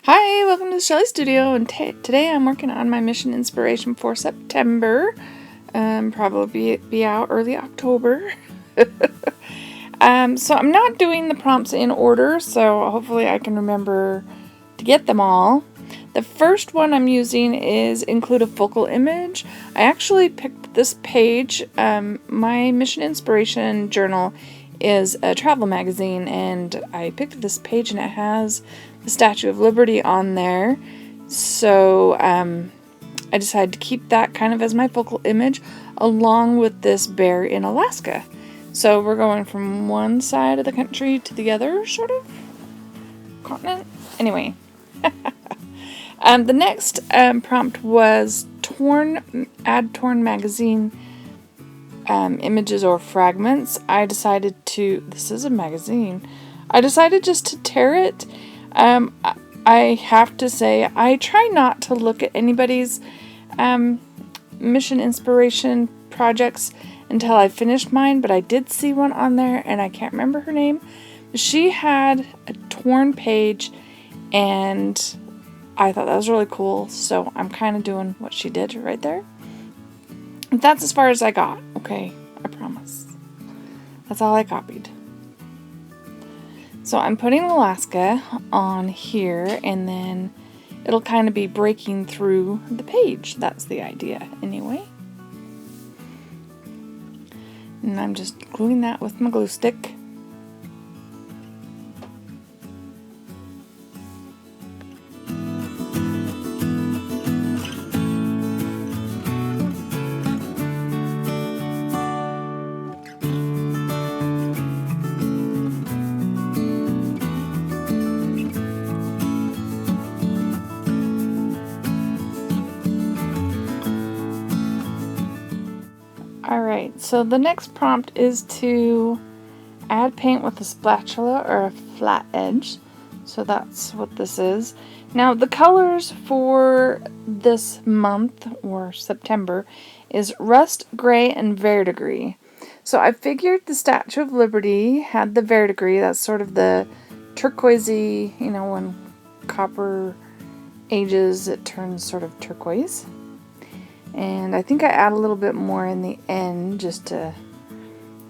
Hi, welcome to the Shelly Studio, and today I'm working on my mission inspiration for September. Probably be out early October. So I'm not doing the prompts in order, so hopefully I can remember to get them all. The first one I'm using is include a focal image. I actually picked this page. My mission inspiration journal is a travel magazine, and I picked this page and it has the Statue of Liberty on there. So I decided to keep that kind of as my focal image along with this bear in Alaska. So we're going from one side of the country to the other, sort of, continent. Anyway. The next prompt was add torn magazine images or fragments. This is a magazine. I decided just to tear it. I have to say, I try not to look at anybody's mission inspiration projects until I finished mine, but I did see one on there, and I can't remember her name. She had a torn page, and I thought that was really cool, so I'm kind of doing what she did right there. That's as far as I got, okay? I promise. That's all I copied. So I'm putting Alaska on here, and then it'll kind of be breaking through the page. That's the idea, anyway. And I'm just gluing that with my glue stick. Alright, so the next prompt is to add paint with a spatula or a flat edge. So that's what this is. Now the colors for this month, or September, is rust, gray, and verdigris. So I figured the Statue of Liberty had the verdigris, that's sort of the turquoisey, when copper ages it turns sort of turquoise. And I think I add a little bit more in the end just to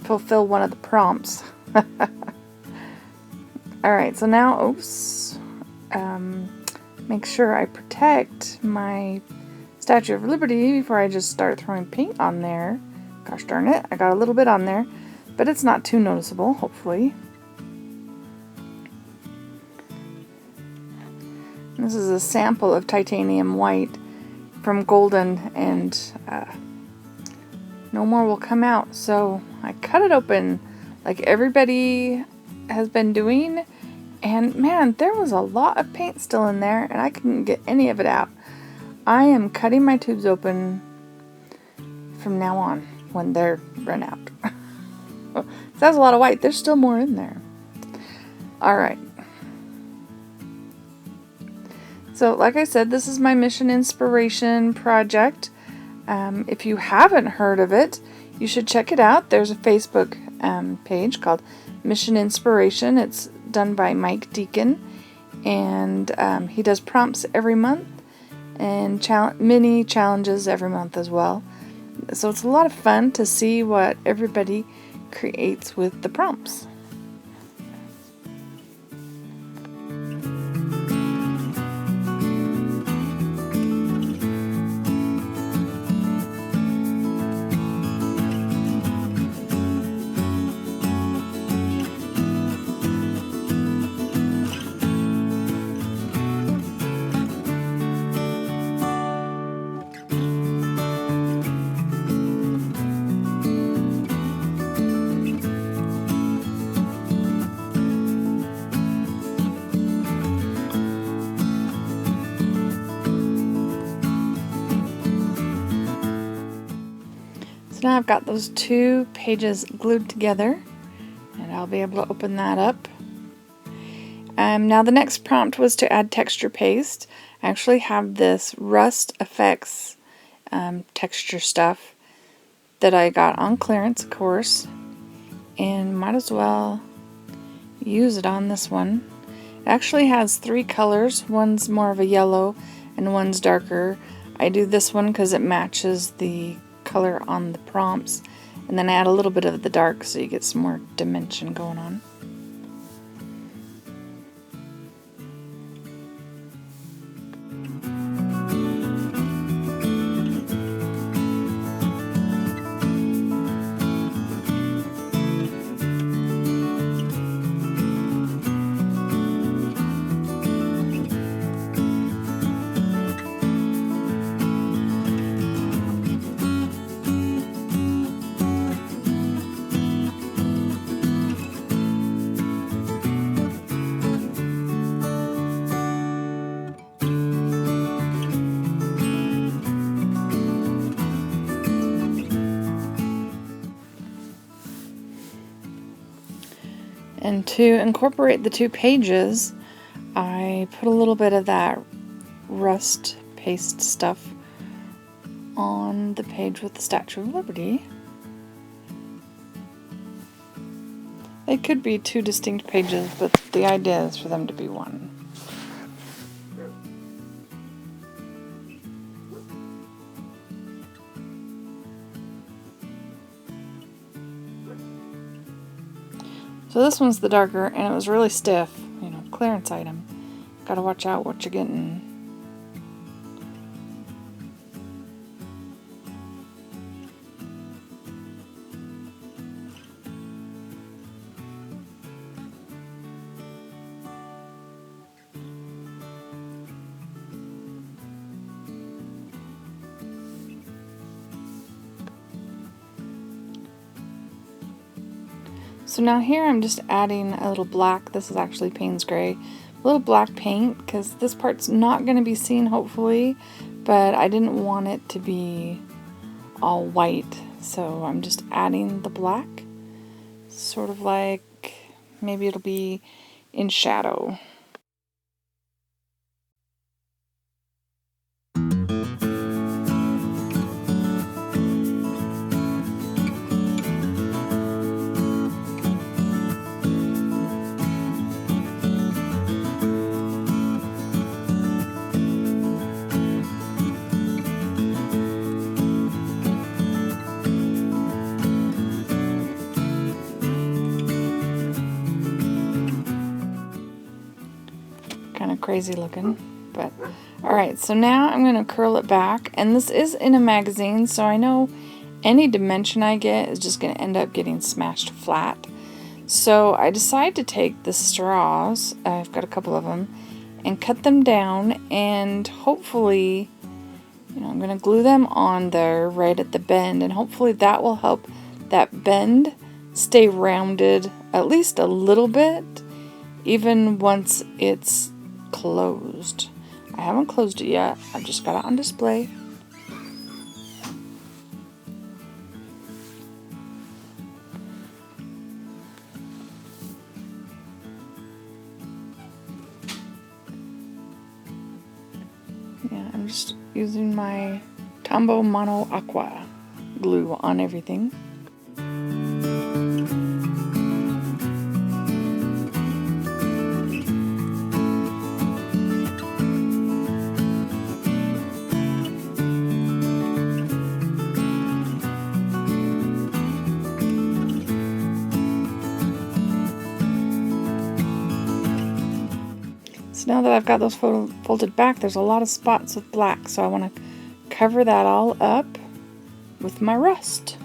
fulfill one of the prompts. Alright, so now, make sure I protect my Statue of Liberty before I just start throwing paint on there. Gosh darn it, I got a little bit on there, but it's not too noticeable, hopefully. This is a sample of titanium white from Golden, and no more will come out, so I cut it open like everybody has been doing, and man, there was a lot of paint still in there, and I couldn't get any of it out. I am cutting my tubes open from now on when they're run out. That's a lot of white. There's still more in there. Alright. So, like I said, this is my mission inspiration project. If you haven't heard of it, you should check it out. There's a Facebook page called Mission Inspiration. It's done by Mike Deacon, and he does prompts every month and mini challenges every month as well. So it's a lot of fun to see what everybody creates with the prompts. So now I've got those two pages glued together, and I'll be able to open that up. Now the next prompt was to add texture paste. I actually have this Rust Effects texture stuff that I got on clearance, of course, and might as well use it on this one. It actually has 3 colors. One's more of a yellow and one's darker. I do this one because it matches the color on the prompts, and then I add a little bit of the dark so you get some more dimension going on. And to incorporate the 2 pages, I put a little bit of that rust paste stuff on the page with the Statue of Liberty. They could be 2 distinct pages, but the idea is for them to be one. So this one's the darker, and it was really stiff, you know, clearance item. Gotta watch out what you're getting. So now here I'm just adding a little black. This is actually Payne's Gray. A little black paint because this part's not going to be seen hopefully, but I didn't want it to be all white. So I'm just adding the black. Sort of like maybe it'll be in shadow. Kind of crazy looking, but alright, so now I'm going to curl it back, and this is in a magazine, so I know any dimension I get is just going to end up getting smashed flat. So I decided to take the straws, I've got a couple of them, and cut them down, and hopefully, you know, I'm going to glue them on there right at the bend, and hopefully that will help that bend stay rounded at least a little bit, even once it's closed. I haven't closed it yet. I've just got it on display. Yeah, I'm just using my Tombow Mono Aqua glue on everything. So now that I've got those folded back, there's a lot of spots with black, so I want to cover that all up with my rust.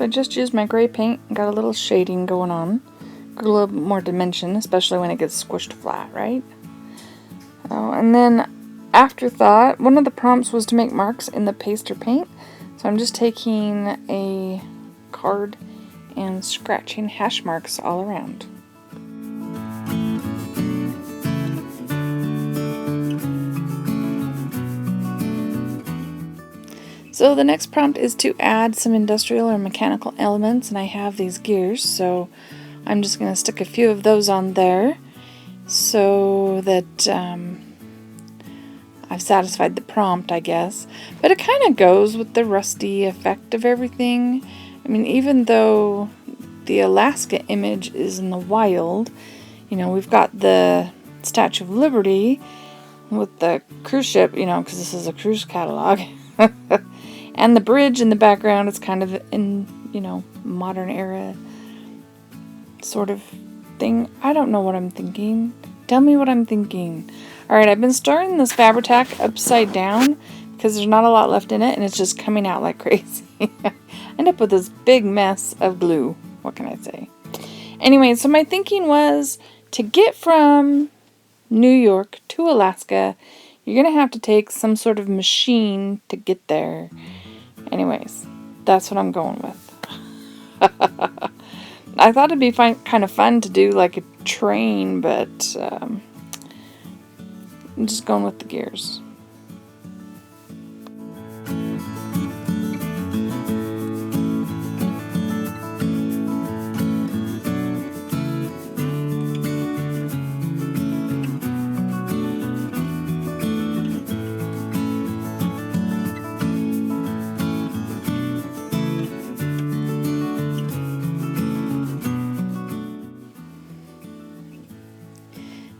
So I just used my gray paint and got a little shading going on. Got a little bit more dimension, especially when it gets squished flat, right? Oh, and then afterthought, one of the prompts was to make marks in the paste or paint. So I'm just taking a card and scratching hash marks all around. So the next prompt is to add some industrial or mechanical elements, and I have these gears, so I'm just going to stick a few of those on there so that I've satisfied the prompt, I guess. But it kind of goes with the rusty effect of everything. I mean, even though the Alaska image is in the wild, you know, we've got the Statue of Liberty with the cruise ship, you know, because this is a cruise catalog. And the bridge in the background is kind of in, you know, modern era sort of thing. I don't know what I'm thinking. Tell me what I'm thinking. Alright, I've been stirring this Fabri-Tac upside down because there's not a lot left in it and it's just coming out like crazy. I end up with this big mess of glue. What can I say? Anyway, so my thinking was to get from New York to Alaska, you're going to have to take some sort of machine to get there. Anyways, that's what I'm going with. I thought it'd be kind of fun to do like a train, but I'm just going with the gears.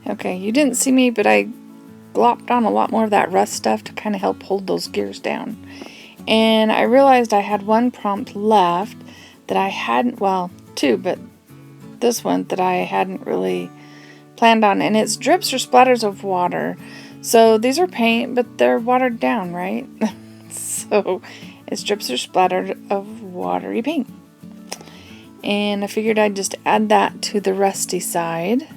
Okay, you didn't see me, but I glopped on a lot more of that rust stuff to kind of help hold those gears down. And I realized I had one prompt left that I hadn't, well, two, but this one that I hadn't really planned on, and it's drips or splatters of water. So these are paint, but they're watered down, right? So it's drips or splatters of watery paint. And I figured I'd just add that to the rusty side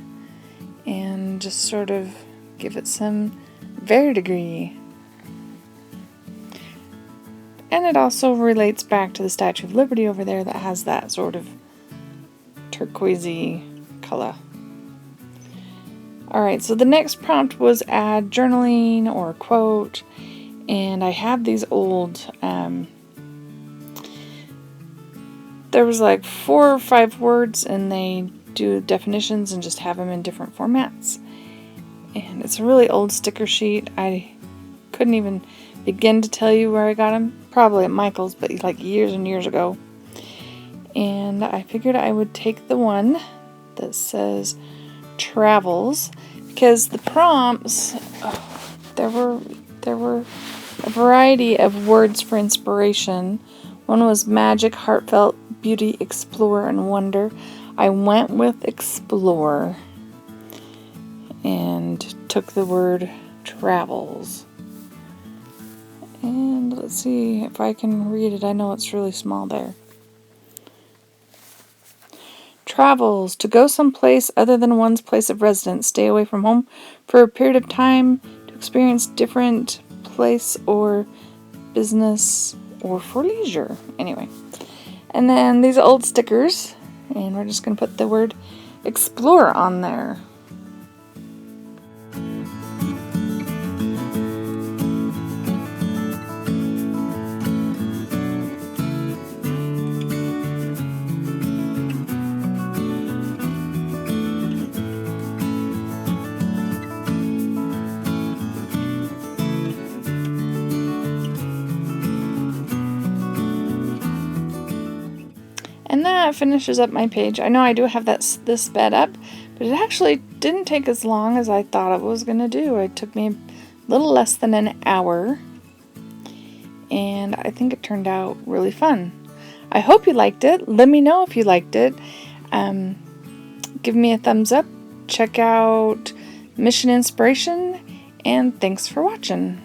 and just sort of give it some verdigris. And it also relates back to the Statue of Liberty over there that has that sort of turquoisey color. Alright, so the next prompt was add journaling or a quote, and I have these old, there was like 4 or 5 words and they do definitions and just have them in different formats. And it's a really old sticker sheet. I couldn't even begin to tell you where I got them. Probably at Michael's, but like years and years ago. And I figured I would take the one that says travels, because the prompts, there were a variety of words for inspiration. One was magic, heartfelt, beauty, explore, and wonder. I went with explore and took the word travels. And let's see if I can read it. I know it's really small there. Travels, to go someplace other than one's place of residence. Stay away from home for a period of time to experience different place or business or for leisure. Anyway. And then these old stickers. And we're just going to put the word explore on there. And that finishes up my page. I know I do have this sped up, but it actually didn't take as long as I thought it was going to do. It took me a little less than an hour, and I think it turned out really fun. I hope you liked it. Let me know if you liked it. Give me a thumbs up. Check out Mission Inspiration, and thanks for watching.